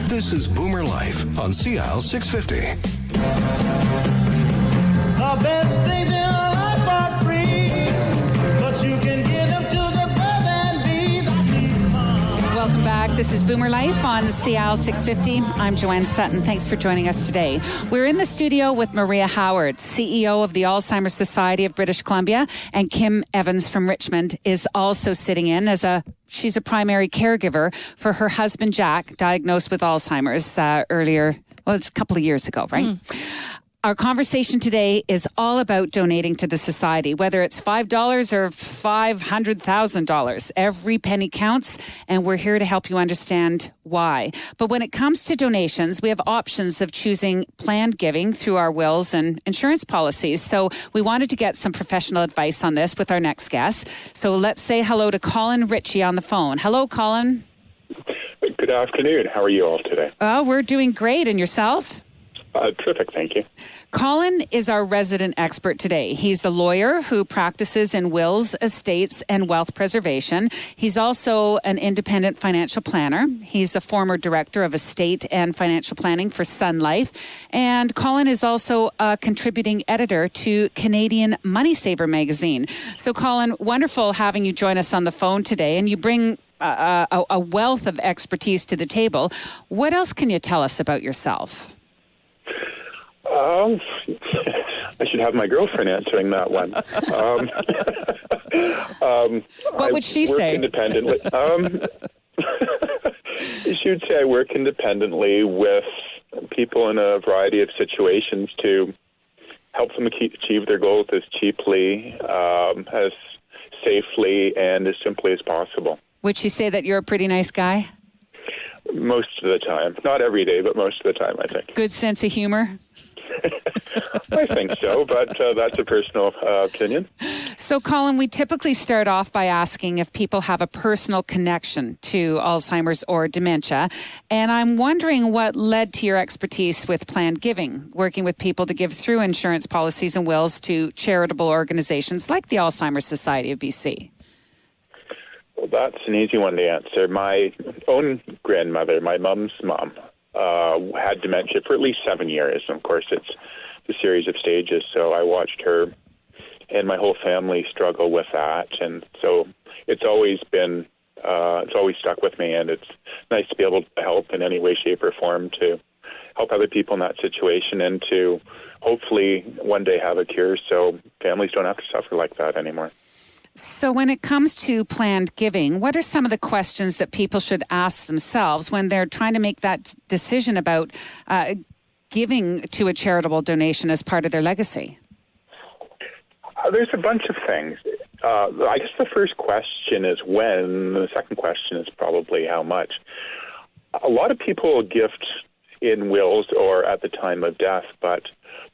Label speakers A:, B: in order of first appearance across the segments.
A: This is BoomerLife on CL650.
B: The best things in life are free, but you can give them to the birds and bees.
C: Welcome back. This is Boomer Life on CL650. I'm Joanne Sutton. Thanks for joining us today. We're in the studio with Maria Howard, CEO of the Alzheimer's Society of British Columbia, and Kim Evans from Richmond is also sitting in as she's a primary caregiver for her husband, Jack, diagnosed with Alzheimer's it's a couple of years ago, right? Our conversation today is all about donating to the society, whether it's $5 or $500,000. Every penny counts, and we're here to help you understand why. But when it comes to donations, we have options of choosing planned giving through our wills and insurance policies. So we wanted to get some professional advice on this with our next guest. So let's say hello to Colin Ritchie on the phone. Hello, Colin.
D: Good afternoon. How are you all today?
C: We're doing great. And yourself?
D: Terrific, thank you.
C: Colin is our resident expert today. He's a lawyer who practices in wills, estates, and wealth preservation. He's also an independent financial planner. He's a former director of estate and financial planning for Sun Life. And Colin is also a contributing editor to Canadian Money Saver magazine. So, Colin, wonderful having you join us on the phone today. And you bring a wealth of expertise to the table. What else can you tell us about yourself?
D: I should have my girlfriend answering that one.
C: What would she say?
D: Independently. She would say I work independently with people in a variety of situations to help them achieve their goals as cheaply, as safely, and as simply as possible. Would she say that you're a pretty nice guy? Most of the time. Not every day, but most of the time, I think.
C: Good sense of humor?
D: I think so, but that's a personal opinion.
C: So, Colin, we typically start off by asking if people have a personal connection to Alzheimer's or dementia. And I'm wondering what led to your expertise with planned giving, working with people to give through insurance policies and wills to charitable organizations like the Alzheimer's Society of BC.
D: Well, that's an easy one to answer. My own grandmother, my mom's mom, had dementia for at least 7 years. And of course, it's a series of stages. So I watched her and my whole family struggle with that. And so it's always been, it's always stuck with me. And it's nice to be able to help in any way, shape, or form to help other people in that situation and to hopefully one day have a cure so families don't have to suffer like that anymore.
C: So when it comes to planned giving, what are some of the questions that people should ask themselves when they're trying to make that decision about giving to a charitable donation as part of their legacy?
D: There's a bunch of things. I guess the first question is when. The second question is probably how much. A lot of people gift in wills or at the time of death, but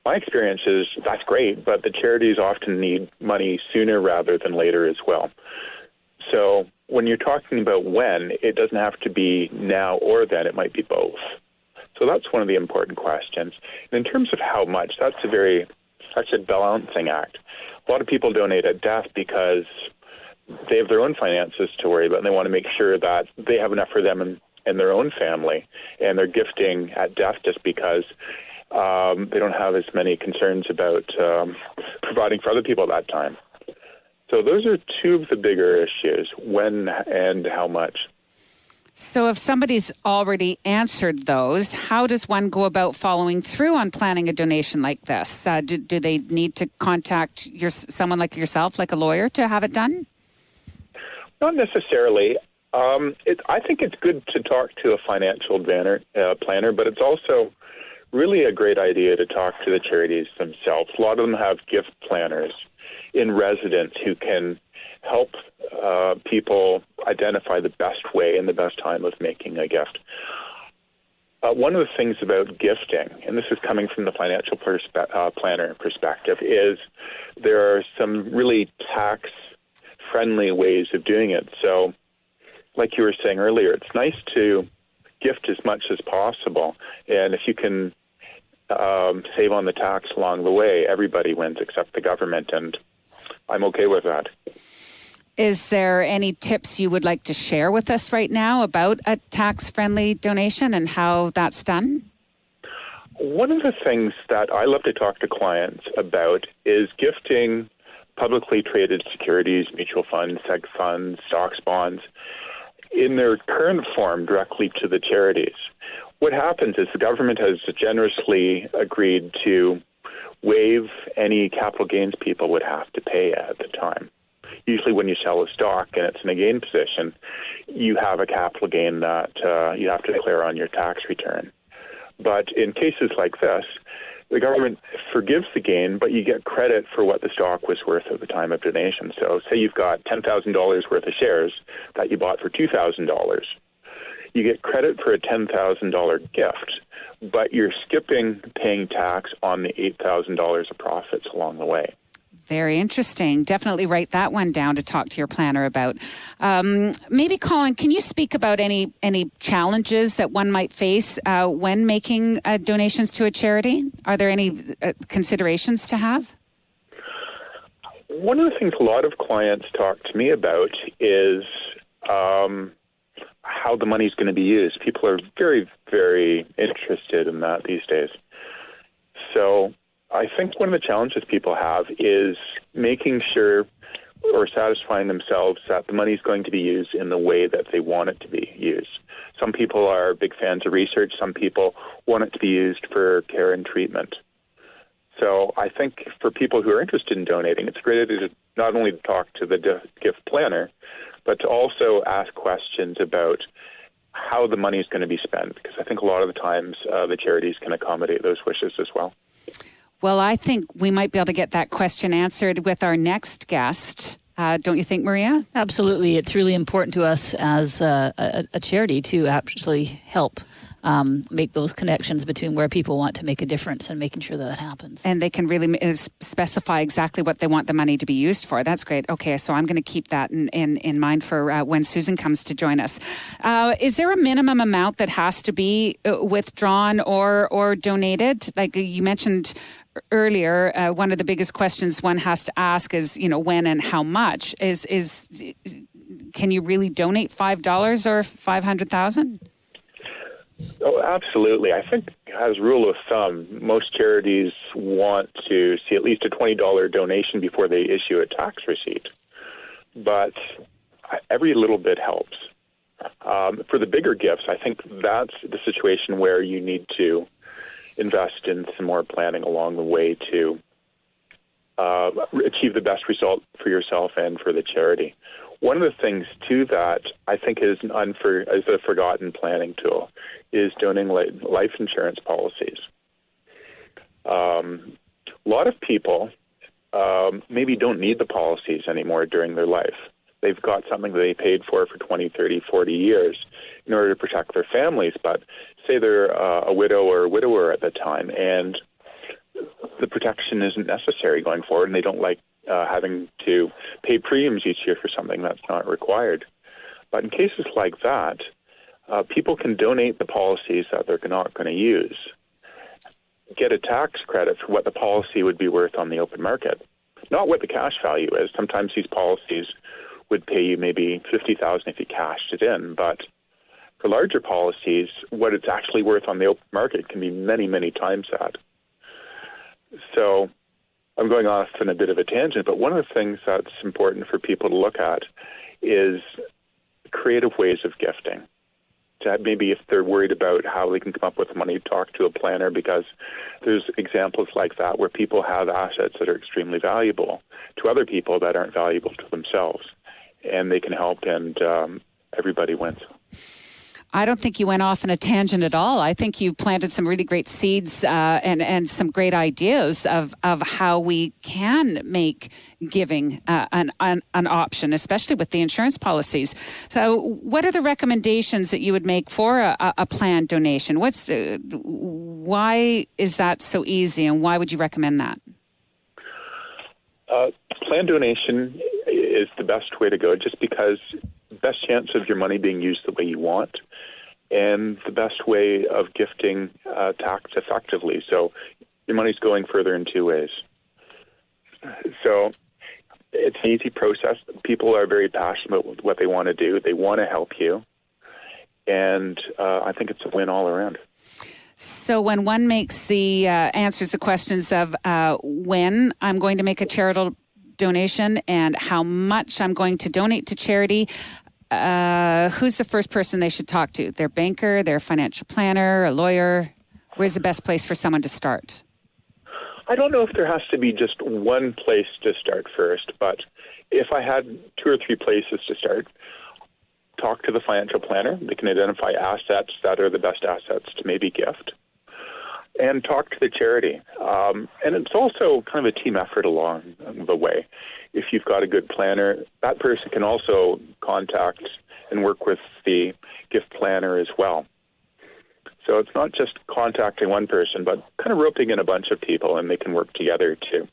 D: my experience is that's great, but the charities often need money sooner rather than later as well. So when you're talking about when, it doesn't have to be now or then. It might be both. So that's one of the important questions. And in terms of how much, that's a balancing act. A lot of people donate at death because they have their own finances to worry about, and they want to make sure that they have enough for them and their own family, and they're gifting at death just because they don't have as many concerns about providing for other people at that time. So those are two of the bigger issues, when and how much.
C: So if somebody's already answered those, how does one go about following through on planning a donation like this? Do they need to contact someone like yourself, like a lawyer, to have it done?
D: Not necessarily. I think it's good to talk to a financial planner, but it's also really a great idea to talk to the charities themselves. A lot of them have gift planners in residence who can help people identify the best way and the best time of making a gift. One of the things about gifting, and this is coming from the financial planner perspective, is there are some really tax-friendly ways of doing it. So, like you were saying earlier, it's nice to gift as much as possible. And if you can save on the tax along the way, everybody wins except the government, and I'm okay with that.
C: Is there any tips you would like to share with us right now about a tax-friendly donation and how that's done?
D: One of the things that I love to talk to clients about is gifting publicly traded securities, mutual funds, seg funds, stocks, bonds, in their current form directly to the charities. What happens is the government has generously agreed to waive any capital gains people would have to pay at the time. Usually when you sell a stock and it's in a gain position, you have a capital gain that you have to declare on your tax return. But in cases like this, the government forgives the gain, but you get credit for what the stock was worth at the time of donation. So say you've got $10,000 worth of shares that you bought for $2,000. You get credit for a $10,000 gift, but you're skipping paying tax on the $8,000 of profits along the way.
C: Very interesting. Definitely write that one down to talk to your planner about. Maybe, Colin, can you speak about any challenges that one might face when making donations to a charity? Are there any considerations to have?
D: One of the things a lot of clients talk to me about is how the money is going to be used. People are very, very interested in that these days. So I think one of the challenges people have is making sure or satisfying themselves that the money is going to be used in the way that they want it to be used. Some people are big fans of research. Some people want it to be used for care and treatment. So I think for people who are interested in donating, it's a great idea to not only talk to the gift planner, but to also ask questions about how the money is going to be spent, because I think a lot of the times the charities can accommodate those wishes as well.
C: Well, I think we might be able to get that question answered with our next guest. Don't you think, Maria?
E: Absolutely. It's really important to us as a charity to actually help make those connections between where people want to make a difference and making sure that happens.
C: And they can really specify exactly what they want the money to be used for. That's great. Okay, so I'm going to keep that in mind for when Susan comes to join us. Is there a minimum amount that has to be withdrawn or donated? Like you mentioned earlier, one of the biggest questions one has to ask is, when and how much. Can you really donate $5 or $500,000?
D: Oh, absolutely. I think as a rule of thumb, most charities want to see at least a $20 donation before they issue a tax receipt. But every little bit helps. For the bigger gifts, I think that's the situation where you need to invest in some more planning along the way to achieve the best result for yourself and for the charity. One of the things, too, that I think is a forgotten planning tool is donating life insurance policies. A lot of people maybe don't need the policies anymore during their life. They've got something that they paid for 20, 30, 40 years in order to protect their families, but say they're a widow or a widower at the time, and the protection isn't necessary going forward, and they don't like having to pay premiums each year for something that's not required. But in cases like that, people can donate the policies that they're not going to use, get a tax credit for what the policy would be worth on the open market, not what the cash value is. Sometimes these policies would pay you maybe $50,000 if you cashed it in, but for larger policies, what it's actually worth on the open market can be many, many times that. So I'm going off in a bit of a tangent, but one of the things that's important for people to look at is creative ways of gifting. To maybe if they're worried about how they can come up with money, talk to a planner, because there's examples like that where people have assets that are extremely valuable to other people that aren't valuable to themselves, and they can help, and everybody wins.
C: I don't think you went off on a tangent at all. I think you planted some really great seeds and some great ideas of how we can make giving an option, especially with the insurance policies. So what are the recommendations that you would make for a planned donation? Why is that so easy, and why would you recommend that?
D: Planned donation is the best way to go, just because the best chance of your money being used the way you want, and the best way of gifting tax effectively. So your money's going further in two ways. So It's an easy process. People are very passionate about what they want to do. They want to help you. And I think it's a win all around.
C: So when one makes the answers the questions of when I'm going to make a charitable donation and how much I'm going to donate to charity, who's the first person they should talk to? Their banker, their financial planner, a lawyer? Where's the best place for someone to start?
D: I don't know if there has to be just one place to start first, but if I had 2 or 3 places to start, talk to the financial planner. They can identify assets that are the best assets to maybe gift. And talk to the charity. And it's also kind of a team effort along the way. If you've got a good planner, that person can also contact and work with the gift planner as well. So it's not just contacting one person, but kind of roping in a bunch of people, and they can work together to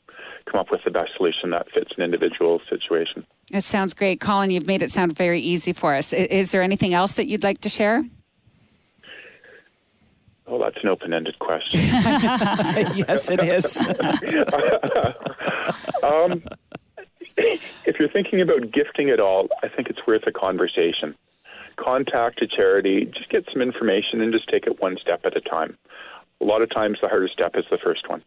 D: come up with the best solution that fits an individual situation.
C: It sounds great. Colin, you've made it sound very easy for us. Is there anything else that you'd like to share?
D: Oh, that's an open-ended question.
C: Yes, it is.
D: If you're thinking about gifting at all, I think it's worth a conversation. Contact a charity, just get some information, and just take it one step at a time. A lot of times the hardest step is the first one.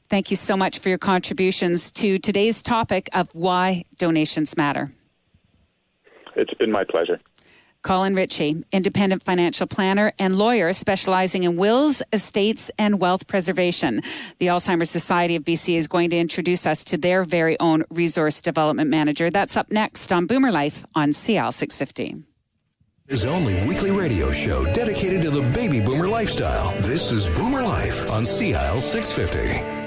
C: Thank you so much for your contributions to today's topic of why donations matter.
D: It's been my pleasure.
C: Colin Ritchie, independent financial planner and lawyer specializing in wills, estates, and wealth preservation. The Alzheimer's Society of BC is going to introduce us to their very own resource development manager. That's up next on BoomerLife on CL 650.
A: His only weekly radio show dedicated to the baby boomer lifestyle. This is Boomer Life on CL 650.